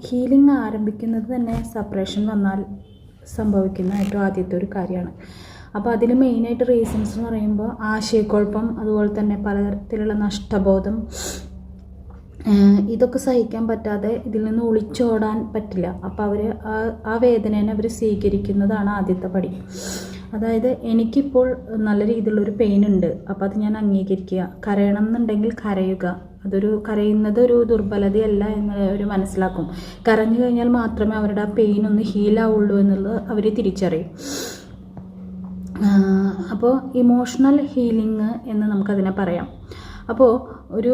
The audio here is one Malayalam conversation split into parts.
ഹീലിംഗ് ആരംഭിക്കുന്നത് തന്നെ സെപ്പറേഷൻ വന്നാൽ സംഭവിക്കുന്ന ഏറ്റവും ആദ്യത്തെ ഒരു കാര്യമാണ്. അപ്പോൾ അതിൽ മെയിനായിട്ട് റീസൺസ് എന്ന് പറയുമ്പോൾ ആശയക്കുഴപ്പം, അതുപോലെ തന്നെ പലതരത്തിലുള്ള നഷ്ടബോധം, ഇതൊക്കെ സഹിക്കാൻ പറ്റാതെ ഇതിൽ നിന്ന് ഒളിച്ചോടാൻ പറ്റില്ല. അപ്പോൾ അവർ ആ വേദനേനെ അവർ സ്വീകരിക്കുന്നതാണ് ആദ്യത്തെ പടി. അതായത് എനിക്കിപ്പോൾ നല്ല രീതിയിലുള്ളൊരു പെയിൻ ഉണ്ട്, അപ്പോൾ അത് ഞാൻ അംഗീകരിക്കുക. കരയണം എന്നുണ്ടെങ്കിൽ കരയുക. കരയുന്നത് ഒരു ദുർബലതയല്ല എന്ന് അവർ മനസ്സിലാക്കും. കരഞ്ഞു കഴിഞ്ഞാൽ മാത്രമേ അവരുടെ ആ പെയിൻ ഒന്ന് ഹീലാവുള്ളൂ എന്നുള്ളത് അവർ തിരിച്ചറിയും. അപ്പോൾ ഇമോഷണൽ ഹീലിംഗ് എന്ന് നമുക്കതിനെ പറയാം. അപ്പോൾ ഒരു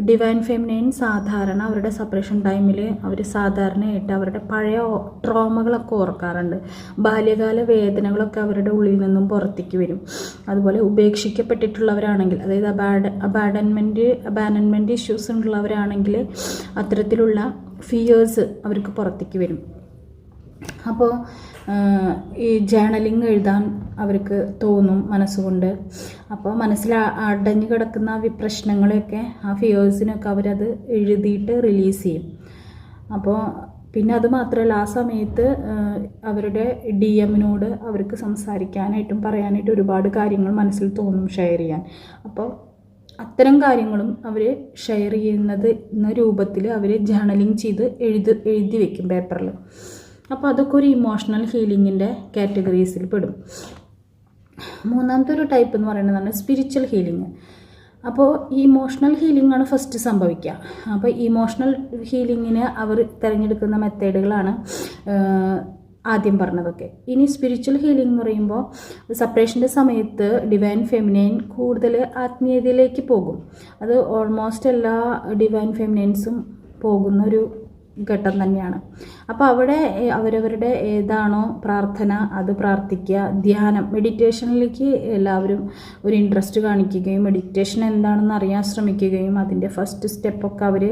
ഡിവൈൻ ഫെമിനൈൻ സാധാരണ അവരുടെ സെപ്പറേഷൻ ടൈമിൽ അവർ സാധാരണയായിട്ട് അവരുടെ പഴയ ട്രോമകളൊക്കെ ഓർക്കാറുണ്ട്. ബാല്യകാല വേദനകളൊക്കെ അവരുടെ ഉള്ളിൽ നിന്നും പുറത്തേക്ക് വരും. അതുപോലെ ഉപേക്ഷിക്കപ്പെട്ടിട്ടുള്ളവരാണെങ്കിൽ, അതായത് അബാൻഡൻമെൻറ്റ് ഇഷ്യൂസ് ഉള്ളവരാണെങ്കിൽ അത്തരത്തിലുള്ള ഫിയേഴ്സ് അവർക്ക് പുറത്തേക്ക് വരും. അപ്പോൾ ഈ ജേണലിങ് എഴുതാൻ അവർക്ക് തോന്നും മനസ്സുകൊണ്ട്. അപ്പോൾ മനസ്സിൽ അടഞ്ഞു കിടക്കുന്ന പ്രശ്നങ്ങളെയൊക്കെ, ആ ഫിയേഴ്സിനൊക്കെ അവരത് എഴുതിയിട്ട് റിലീസ് ചെയ്യും. അപ്പോൾ പിന്നെ അത് മാത്രമല്ല, ആ സമയത്ത് അവരുടെ DMനോട് അവർക്ക് സംസാരിക്കാനായിട്ടും പറയാനായിട്ടും ഒരുപാട് കാര്യങ്ങൾ മനസ്സിൽ തോന്നും ഷെയർ ചെയ്യാൻ. അപ്പോൾ അത്തരം കാര്യങ്ങളും അവർ ഷെയർ ചെയ്യുന്ന രൂപത്തിൽ അവർ ജേണലിങ് ചെയ്ത് എഴുതി വയ്ക്കും പേപ്പറിൽ. അപ്പോൾ അതൊക്കെ ഒരു ഇമോഷണൽ ഹീലിങ്ങിൻ്റെ കാറ്റഗറീസിൽ പെടും. മൂന്നാമത്തെ ഒരു ടൈപ്പ് എന്ന് പറയുന്നതാണ് സ്പിരിച്വൽ ഹീലിംഗ്. അപ്പോൾ ഈ ഇമോഷണൽ ഹീലിംഗ് ആണ് ഫസ്റ്റ് സംഭവിക്കുക. അപ്പോൾ ഇമോഷണൽ ഹീലിങ്ങിന് അവർ തിരഞ്ഞെടുക്കുന്ന മെത്തേഡുകളാണ് ആദ്യം പറഞ്ഞതൊക്കെ. ഇനി സ്പിരിച്വൽ ഹീലിംഗ് എന്ന് പറയുമ്പോൾ സെപ്പറേഷൻ്റെ സമയത്ത് ഡിവൈൻ ഫെമിനൈൻ കൂടുതൽ ആത്മീയതയിലേക്ക് പോകും. അത് ഓൾമോസ്റ്റ് എല്ലാ ഡിവൈൻ ഫെമിനൈൻസും പോകുന്നൊരു ഘട്ടം തന്നെയാണ്. അപ്പോൾ അവിടെ അവരവരുടെ ഏതാണോ പ്രാർത്ഥന അത് പ്രാർത്ഥിക്കുക. ധ്യാനം, മെഡിറ്റേഷനിലേക്ക് എല്ലാവരും ഒരു ഇൻട്രസ്റ്റ് കാണിക്കുകയും മെഡിറ്റേഷൻ എന്താണെന്ന് അറിയാൻ ശ്രമിക്കുകയും അതിൻ്റെ ഫസ്റ്റ് സ്റ്റെപ്പൊക്കെ അവർ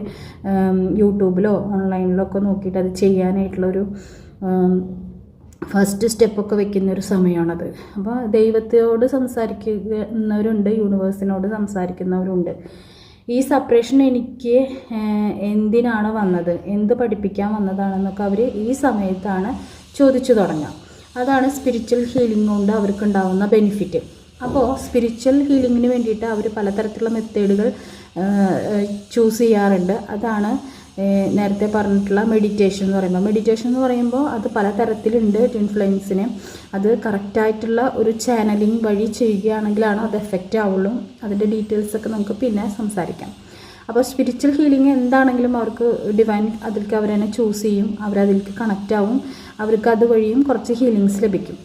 യൂട്യൂബിലോ ഓൺലൈനിലോ ഒക്കെ നോക്കിയിട്ട് അത് ചെയ്യാനായിട്ടുള്ളൊരു ഫസ്റ്റ് സ്റ്റെപ്പൊക്കെ വെക്കുന്നൊരു സമയമാണത്. അപ്പോൾ ദൈവത്തോട് സംസാരിക്കുന്നവരുണ്ട്, യൂണിവേഴ്സിനോട് സംസാരിക്കുന്നവരുണ്ട്. ഈ സെപ്പറേഷൻ എനിക്ക് എന്തിനാണ് വന്നത്, എന്ത് പഠിപ്പിക്കാൻ വന്നതാണെന്നൊക്കെ അവർ ഈ സമയത്താണ് ചോദിച്ചു തുടങ്ങുക. അതാണ് സ്പിരിച്വൽ ഹീലിംഗ് കൊണ്ട് അവർക്കുണ്ടാവുന്ന ബെനിഫിറ്റ്. അപ്പോൾ സ്പിരിച്വൽ ഹീലിങ്ങിന് വേണ്ടിയിട്ട് അവർ പലതരത്തിലുള്ള മെത്തേഡുകൾ ചൂസ് ചെയ്യാറുണ്ട്. അതാണ് നേരത്തെ പറഞ്ഞിട്ടുള്ള മെഡിറ്റേഷൻ എന്ന് പറയുമ്പോൾ അത് പലതരത്തിലുണ്ട്. ട്വിൻ ഫ്ലെയിംസിന് അത് കറക്റ്റായിട്ടുള്ള ഒരു ചാനലിംഗ് വഴി ചെയ്യുകയാണെങ്കിലാണ് അത് എഫക്റ്റ് ആവുള്ളൂ. അതിൻ്റെ ഡീറ്റെയിൽസൊക്കെ നമുക്ക് പിന്നെ സംസാരിക്കാം. അപ്പോൾ സ്പിരിച്വൽ ഹീലിംഗ് എന്താണെങ്കിലും അവർക്ക് ഡിവൈൻ അതിലേക്ക് അവർ തന്നെ ചൂസ് ചെയ്യും, അവരതിലേക്ക് കണക്റ്റ് ആവും, അവർക്ക് അതുവഴിയും കുറച്ച് ഹീലിങ്സ് ലഭിക്കും.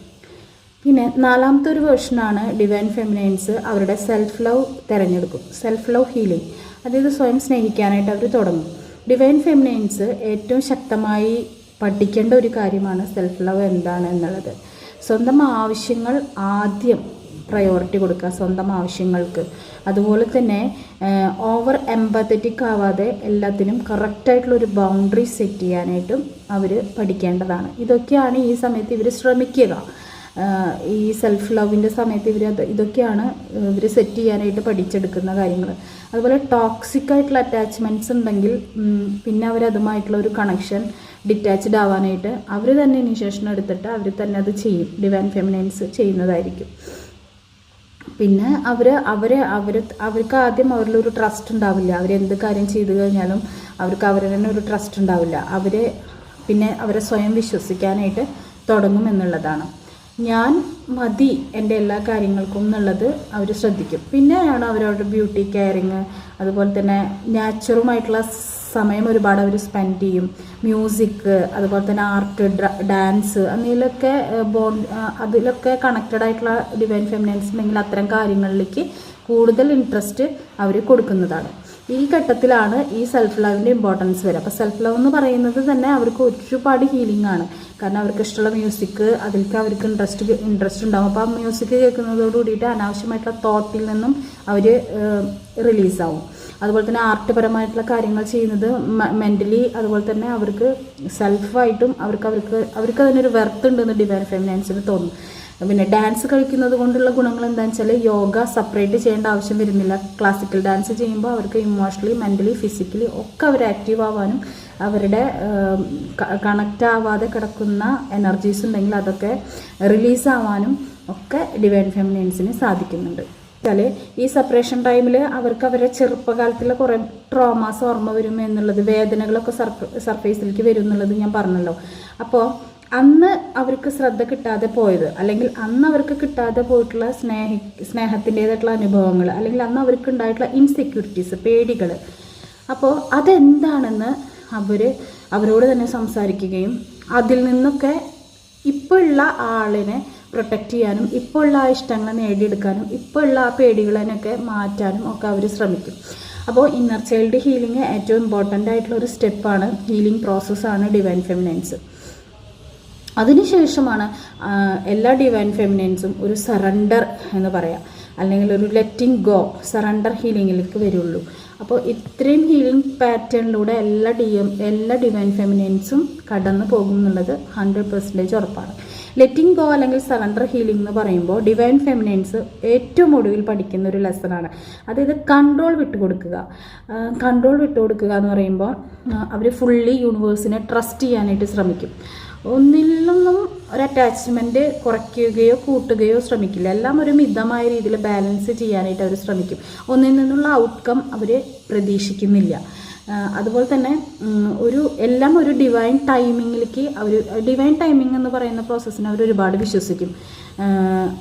പിന്നെ നാലാമത്തെ ഒരു വേർഷനാണ് ഡിവൈൻ ഫെമിനൈൻസ് അവരുടെ സെൽഫ് ലവ് തിരഞ്ഞെടുക്കും. സെൽഫ് ലവ് ഹീലിംഗ്, അതായത് സ്വയം സ്നേഹിക്കാനായിട്ട് അവർ തുടങ്ങും. ഡിവൈൻ ഫെമിനൈൻസ് ഏറ്റവും ശക്തമായി പഠിക്കേണ്ട ഒരു കാര്യമാണ് സെൽഫ് ലവ് എന്താണ് എന്നുള്ളത്. സ്വന്തം ആവശ്യങ്ങൾ ആദ്യം പ്രയോറിറ്റി കൊടുക്കുക, സ്വന്തം ആവശ്യങ്ങൾക്ക്. അതുപോലെ തന്നെ ഓവർ എംപത്തറ്റിക് ആവാതെ എല്ലാത്തിനും കറക്റ്റായിട്ടുള്ളൊരു ബൗണ്ടറി സെറ്റ് ചെയ്യാനായിട്ടും അവർ പഠിക്കേണ്ടതാണ്. ഇതൊക്കെയാണ് ഈ സമയത്ത് ഇവർ ശ്രമിക്കുക. ഈ സെൽഫ് ലവിൻ്റെ സമയത്ത് ഇതൊക്കെയാണ് ഇവർ സെറ്റ് ചെയ്യാനായിട്ട് പഠിച്ചെടുക്കുന്ന കാര്യങ്ങൾ. അതുപോലെ ടോക്സിക് ആയിട്ടുള്ള അറ്റാച്ച്മെൻറ്റ്സ് ഉണ്ടെങ്കിൽ പിന്നെ അവരതുമായിട്ടുള്ള ഒരു കണക്ഷൻ ഡിറ്റാച്ച്ഡ് ആവാനായിട്ട് അവർ തന്നെ ഇനിഷ്യേഷൻ എടുത്തിട്ട് അവർ തന്നെ അത് ചെയ്യും. ഡിവൈൻ ഫെമിനൈൻസ് ചെയ്യുന്നതായിരിക്കും. പിന്നെ അവർക്ക് ആദ്യം അവരിലൊരു ട്രസ്റ്റ് ഉണ്ടാവില്ല. അവരെന്ത് കാര്യം ചെയ്തു കഴിഞ്ഞാലും അവർക്ക് അവരെ തന്നെ ഒരു ട്രസ്റ്റ് ഉണ്ടാവില്ല. പിന്നെ അവരെ സ്വയം വിശ്വസിക്കാനായിട്ട് തുടങ്ങും എന്നുള്ളതാണ്. ഞാൻ മതി എൻ്റെ എല്ലാ കാര്യങ്ങൾക്കും എന്നുള്ളത് അവർ ശ്രദ്ധിക്കും. പിന്നെയാണ് അവരവരുടെ ബ്യൂട്ടി കെയറിങ്, അതുപോലെ തന്നെ നാച്ചുറുമായിട്ടുള്ള സമയം ഒരുപാട് അവർ സ്പെൻഡ് ചെയ്യും. മ്യൂസിക്, അതുപോലെ തന്നെ ആർട്ട്, ഡാൻസ് അതിലൊക്കെ കണക്റ്റഡ് ആയിട്ടുള്ള ഡിവൈൻ ഫെമിനൈൻസ് ഉണ്ടെങ്കിൽ അത്തരം കാര്യങ്ങളിലേക്ക് കൂടുതൽ ഇൻട്രസ്റ്റ് അവർ കൊടുക്കുന്നതാണ്. ഈ ഘട്ടത്തിലാണ് ഈ സെൽഫ് ലവിൻ്റെ ഇമ്പോർട്ടൻസ് വരിക. അപ്പോൾ സെൽഫ് ലവ് എന്ന് പറയുന്നത് തന്നെ അവർക്ക് ഒരുപാട് ഹീലിംഗ് ആണ്. കാരണം അവർക്ക് ഇഷ്ടമുള്ള മ്യൂസിക്, അതിലേക്ക് അവർക്ക് ഇൻട്രസ്റ്റ് ഉണ്ടാകും. അപ്പോൾ ആ മ്യൂസിക് കേൾക്കുന്നതോട് കൂടിയിട്ട് അനാവശ്യമായിട്ടുള്ള തോട്ടിൽ നിന്നും അവർ റിലീസാവും. അതുപോലെ തന്നെ ആർട്ട് പരമായിട്ടുള്ള കാര്യങ്ങൾ ചെയ്യുന്നത് മെൻ്റലി, അതുപോലെ തന്നെ അവർക്ക് സെൽഫായിട്ടും അവർക്ക് അതിനൊരു വെർത്ത് ഉണ്ടെന്ന് ഡിവൈൻ ഫെമിനൈൻസിന് തോന്നും. പിന്നെ ഡാൻസ് കളിക്കുന്നത് കൊണ്ടുള്ള ഗുണങ്ങൾ എന്താണെന്ന് വെച്ചാൽ യോഗ സെപ്പറേറ്റ് ചെയ്യേണ്ട ആവശ്യം വരുന്നില്ല. ക്ലാസിക്കൽ ഡാൻസ് ചെയ്യുമ്പോൾ അവർക്ക് ഇമോഷണലി, മെൻ്റലി, ഫിസിക്കലി ഒക്കെ അവർ ആക്റ്റീവ് ആവാനും അവരുടെ കണക്റ്റ് ആവാതെ കിടക്കുന്ന എനർജീസ് ഉണ്ടെങ്കിൽ അതൊക്കെ റിലീസാവാനും ഒക്കെ ഡിവൈൻ ഫെമിനൈൻസിന് സാധിക്കുന്നുണ്ട്. ഈ സെപ്പറേഷൻ ടൈമിൽ അവർക്ക് അവരുടെ ചെറുപ്പകാലത്തിലെ കുറേ ട്രോമാസ് ഓർമ്മ വരും എന്നുള്ളത്, വേദനകളൊക്കെ സർഫേസിലേക്ക് വരും എന്നുള്ളത് ഞാൻ പറഞ്ഞല്ലോ. അപ്പോൾ അന്ന് അവർക്ക് ശ്രദ്ധ കിട്ടാതെ പോയത്, അല്ലെങ്കിൽ അന്ന് അവർക്ക് കിട്ടാതെ പോയിട്ടുള്ള സ്നേഹത്തിൻ്റേതായിട്ടുള്ള അനുഭവങ്ങൾ, അല്ലെങ്കിൽ അന്ന് അവർക്ക് ഉണ്ടായിട്ടുള്ള ഇൻസെക്യൂരിറ്റീസ്, പേടികൾ, അപ്പോൾ അതെന്താണെന്ന് അവരോട് തന്നെ സംസാരിക്കുകയും അതിൽ നിന്നൊക്കെ ഇപ്പോൾ ഉള്ള ആളിനെ പ്രൊട്ടക്റ്റ് ചെയ്യാനും ഇപ്പോൾ ഉള്ള ആ ഇഷ്ടങ്ങളെ നേടിയെടുക്കാനും ഇപ്പോൾ ഉള്ള ആ പേടികളെയൊക്കെ മാറ്റാനും ഒക്കെ അവർ ശ്രമിക്കും. അപ്പോൾ ഇന്നർ ചൈൽഡ് ഹീലിംഗ് ഏറ്റവും ഇമ്പോർട്ടൻ്റ് ആയിട്ടുള്ള ഒരു സ്റ്റെപ്പാണ്, ഹീലിംഗ് പ്രോസസ്സാണ് ഡിവൈൻ ഫെമിനൈൻസ്. അതിനുശേഷമാണ് എല്ലാ ഡിവൈൻ ഫെമിനൈൻസും ഒരു സറണ്ടർ എന്ന് പറയാം, അല്ലെങ്കിൽ ഒരു ലെറ്റിംഗ് ഗോ, സറണ്ടർ ഹീലിങ്ങിലേക്ക് വരുള്ളൂ. അപ്പോൾ ഇത്രയും ഹീലിംഗ് പാറ്റേണിലൂടെ എല്ലാ ഡിവൈൻ ഫെമിനൈൻസും കടന്നു പോകും എന്നുള്ളത് 100% ഉറപ്പാണ്. ലെറ്റിംഗ് ഗോ അല്ലെങ്കിൽ സറണ്ടർ ഹീലിംഗ് എന്ന് പറയുമ്പോൾ ഡിവൈൻ ഫെമിനൈൻസ് ഏറ്റവും ഒടുവിൽ പഠിക്കുന്ന ഒരു ലെസണാണ്. അതായത് കൺട്രോൾ വിട്ടുകൊടുക്കുക എന്ന് പറയുമ്പോൾ അവർ ഫുള്ളി യൂണിവേഴ്സിനെ ട്രസ്റ്റ് ചെയ്യാനായിട്ട് ശ്രമിക്കും. ഒന്നിൽ നിന്നും ഒരു അറ്റാച്ച്മെൻറ്റ് കുറയ്ക്കുകയോ കൂട്ടുകയോ ശ്രമിക്കില്ല. എല്ലാം ഒരു മിതമായ രീതിയിൽ ബാലൻസ് ചെയ്യാനായിട്ട് അവർ ശ്രമിക്കും. ഒന്നിൽ നിന്നുള്ള ഔട്ട്കം അവർ പ്രതീക്ഷിക്കുന്നില്ല. അതുപോലെ തന്നെ എല്ലാം ഒരു ഡിവൈൻ ടൈമിങ്ങിലേക്ക് ഡിവൈൻ ടൈമിംഗ് എന്ന് പറയുന്ന പ്രോസസ്സിനെ അവർ ഒരുപാട് വിശ്വസിക്കും.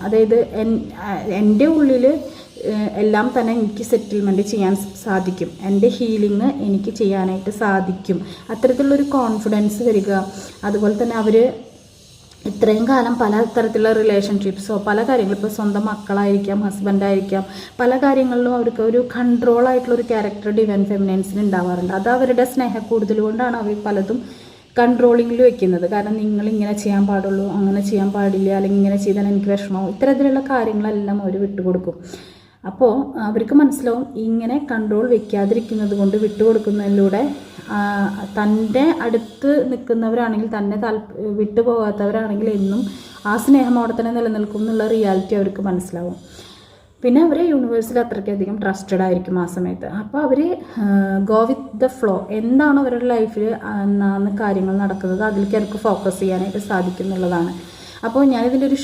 അതായത് എൻ്റെ ഉള്ളിൽ എല്ലാം തന്നെ എനിക്ക് സെറ്റിൽമെൻറ്റ് ചെയ്യാൻ സാധിക്കും, എൻ്റെ ഹീലിംഗ് എനിക്ക് ചെയ്യാനായിട്ട് സാധിക്കും, അത്തരത്തിലുള്ളൊരു കോൺഫിഡൻസ് വരിക. അതുപോലെ തന്നെ അവർ ഇത്രയും കാലം പല തരത്തിലുള്ള റിലേഷൻഷിപ്സോ പല കാര്യങ്ങളും, ഇപ്പോൾ സ്വന്തം മക്കളായിരിക്കാം, ഹസ്ബൻഡായിരിക്കാം, പല കാര്യങ്ങളിലും അവർക്ക് ഒരു കൺട്രോളായിട്ടുള്ളൊരു ക്യാരക്ടർ ഡിവൈൻ ഫെമിനൈൻസിന് ഉണ്ടാവാറുണ്ട്. അത് അവരുടെ സ്നേഹക്കൂടുതൽ കൊണ്ടാണ് അവർ പലതും കൺട്രോളിങ്ങിൽ വെക്കുന്നത്. കാരണം നിങ്ങൾ ഇങ്ങനെ ചെയ്യാൻ പാടുള്ളൂ, അങ്ങനെ ചെയ്യാൻ പാടില്ല, അല്ലെങ്കിൽ ഇങ്ങനെ ചെയ്താൽ എനിക്ക് വിഷമവും, ഇത്തരത്തിലുള്ള കാര്യങ്ങളെല്ലാം അവർ വിട്ടുകൊടുക്കും. അപ്പോൾ അവർക്ക് മനസ്സിലാവും ഇങ്ങനെ കൺട്രോൾ വെക്കാതിരിക്കുന്നത് കൊണ്ട്, വിട്ടുകൊടുക്കുന്നതിലൂടെ തൻ്റെ അടുത്ത് നിൽക്കുന്നവരാണെങ്കിൽ, തന്നെ വിട്ടുപോകാത്തവരാണെങ്കിൽ എന്നും ആ സ്നേഹം അവിടെ തന്നെ നിലനിൽക്കും എന്നുള്ള റിയാലിറ്റി അവർക്ക് മനസ്സിലാവും. പിന്നെ അവർ യൂണിവേഴ്സിൽ അത്രയ്ക്കധികം ട്രസ്റ്റഡ് ആയിരിക്കും ആ സമയത്ത്. അപ്പോൾ അവർ ഗോ വിത്ത് ദ ഫ്ലോ, എന്താണോ അവരുടെ ലൈഫിൽ കാര്യങ്ങൾ നടക്കുന്നത് അതിലേക്ക് അവർക്ക് ഫോക്കസ് ചെയ്യാനായിട്ട് സാധിക്കും എന്നുള്ളതാണ്. അപ്പോൾ ഞാനിതിൻ്റെ ഒരു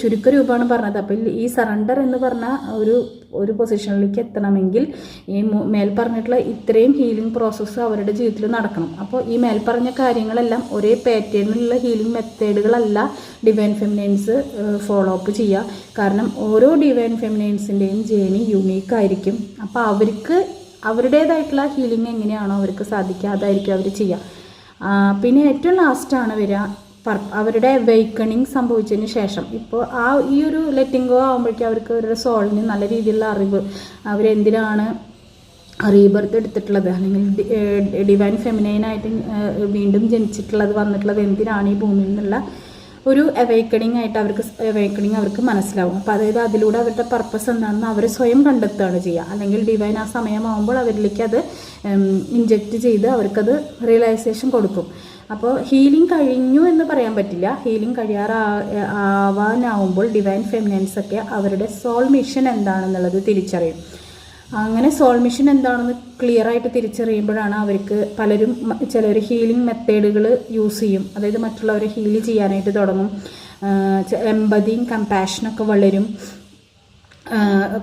ചുരുക്ക രൂപമാണ് പറഞ്ഞത്. അപ്പോൾ ഈ സറണ്ടർ എന്ന് പറഞ്ഞ ഒരു പൊസിഷനിലേക്ക് എത്തണമെങ്കിൽ ഈ മേൽപ്പറഞ്ഞിട്ടുള്ള ഇത്രയും ഹീലിംഗ് പ്രോസസ്സ് അവരുടെ ജീവിതത്തിൽ നടക്കണം. അപ്പോൾ ഈ മേൽപ്പറഞ്ഞ കാര്യങ്ങളെല്ലാം ഒരേ പാറ്റേണിലുള്ള ഹീലിംഗ് മെത്തേഡുകളല്ല ഡിവൈൻ ഫെമിനൈൻസ് ഫോളോ അപ്പ് ചെയ്യുക. കാരണം ഓരോ ഡിവൈൻ ഫെമിനൈൻസിൻ്റെയും ജേണി യുണീക്കായിരിക്കും. അപ്പോൾ അവർക്ക് അവരുടേതായിട്ടുള്ള ഹീലിംഗ് എങ്ങനെയാണോ അവർക്ക് സാധിക്കുക അതായിരിക്കും അവർ ചെയ്യുക. പിന്നെ ഏറ്റവും ലാസ്റ്റാണ് വരിക അവരുടെ വെയ്ക്കണിങ് സംഭവിച്ചതിന് ശേഷം. ഇപ്പോൾ ഈ ഒരു ലെറ്റിംഗ് ഗോ ആകുമ്പോഴേക്കും അവർക്ക് അവരുടെ സോളിന് നല്ല രീതിയിലുള്ള അറിവ്, അവരെന്തിനാണ് റീബർത്ത് എടുത്തിട്ടുള്ളത്, അല്ലെങ്കിൽ ഡിവൈൻ ഫെമിനൈനായിട്ട് വീണ്ടും വന്നിട്ടുള്ളത് എന്തിനാണ് ഈ ഭൂമിയിൽ നിന്നുള്ള ഒരു അവൈക്കണിങ് അവർക്ക് മനസ്സിലാവും. അപ്പോൾ അതായത് അതിലൂടെ അവരുടെ പർപ്പസ് എന്താണെന്ന് അവർ സ്വയം കണ്ടെത്തുകയാണ് ചെയ്യുക. അല്ലെങ്കിൽ ഡിവൈൻ ആ സമയമാകുമ്പോൾ അവരിലേക്ക് അത് ഇൻജെക്റ്റ് ചെയ്ത് അവർക്കത് റിയലൈസേഷൻ കൊടുക്കും. അപ്പോൾ ഹീലിംഗ് കഴിഞ്ഞു എന്ന് പറയാൻ പറ്റില്ല. ഹീലിംഗ് ആവാനാവുമ്പോൾ ഡിവൈൻ ഫെമിനൈൻസൊക്കെ അവരുടെ സോൾ മിഷൻ എന്താണെന്നുള്ളത് തിരിച്ചറിയും. അങ്ങനെ സോൾ മിഷൻ എന്താണെന്ന് ക്ലിയർ ആയിട്ട് തിരിച്ചറിയുമ്പോഴാണ് അവർക്ക് ചിലർ ഹീലിംഗ് മെത്തേഡുകൾ യൂസ് ചെയ്യും. അതായത് മറ്റുള്ളവരെ ഹീൽ ചെയ്യാനായിട്ട് തുടങ്ങും. എമ്പതിയും കമ്പാഷനൊക്കെ വളരും.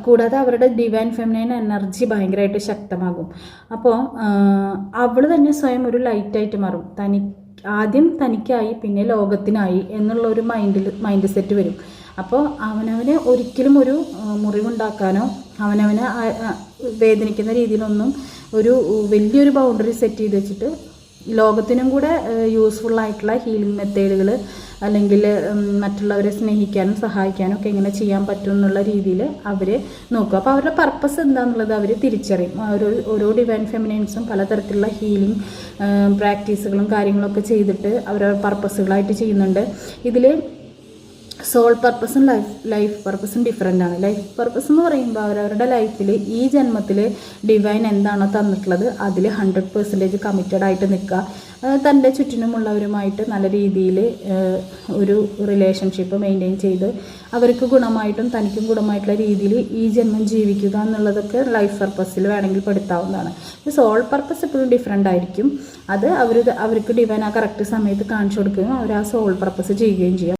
കൂടാതെ അവരുടെ ഡിവൈൻ ഫെമിനൈൻ എനർജി ഭയങ്കരമായിട്ട് ശക്തമാകും. അപ്പോൾ അവൾ തന്നെ സ്വയം ഒരു ലൈറ്റായിട്ട് മാറും. ആദ്യം തനിക്കായി പിന്നെ ലോകത്തിനായി എന്നുള്ളൊരു മൈൻഡ് സെറ്റ് വരും. അപ്പോൾ അവനവന് ഒരിക്കലും ഒരു മുറിവുണ്ടാക്കാനോ അവനവനെ വേദനിക്കുന്ന രീതിയിലൊന്നും വലിയൊരു ബൗണ്ടറി സെറ്റ് ചെയ്ത് വെച്ചിട്ട് ലോകത്തിനും കൂടെ യൂസ്ഫുള്ളായിട്ടുള്ള ഹീലിംഗ് മെത്തേഡുകൾ, അല്ലെങ്കിൽ മറ്റുള്ളവരെ സ്നേഹിക്കാനും സഹായിക്കാനും ഒക്കെ എങ്ങനെ ചെയ്യാൻ പറ്റും എന്നുള്ള രീതിയിൽ അവർ നോക്കും. അപ്പോൾ അവരുടെ പർപ്പസ് എന്താണെന്നുള്ളത് അവർ തിരിച്ചറിയും. ഓരോ ഡിവൈൻ ഫെമിനൈൻസും പലതരത്തിലുള്ള ഹീലിംഗ് പ്രാക്ടീസുകളും കാര്യങ്ങളൊക്കെ ചെയ്തിട്ട് അവരുടെ പർപ്പസുകളായിട്ട് ചെയ്യുന്നുണ്ട്. ഇതിൽ സോൾ പർപ്പസും ലൈഫ് പർപ്പസും ഡിഫറെൻ്റ് ആണ്. ലൈഫ് പർപ്പസ് എന്ന് പറയുമ്പോൾ അവരവരുടെ ലൈഫിൽ ഈ ജന്മത്തിൽ ഡിവൈൻ എന്താണോ തന്നിട്ടുള്ളത് അതിൽ 100% കമ്മിറ്റഡ് ആയിട്ട് നിൽക്കുക. തൻ്റെ ചുറ്റിനുമുള്ളവരുമായിട്ട് നല്ല രീതിയിൽ ഒരു റിലേഷൻഷിപ്പ് മെയിൻറ്റെയിൻ ചെയ്ത് അവർക്ക് ഗുണമായിട്ടും തനിക്കും ഗുണമായിട്ടുള്ള രീതിയിൽ ഈ ജന്മം ജീവിക്കുക എന്നുള്ളതൊക്കെ ലൈഫ് പർപ്പസിൽ വേണമെങ്കിൽ പെടുത്താവുന്നതാണ്. സോൾ പർപ്പസ് എപ്പോഴും ഡിഫറെൻ്റ് ആയിരിക്കും. അത് അവർക്ക് ഡിവൈൻ ആ കറക്റ്റ് സമയത്ത് കാണിച്ചു കൊടുക്കുകയും അവർ ആ സോൾ പർപ്പസ് ചെയ്യുകയും ചെയ്യും.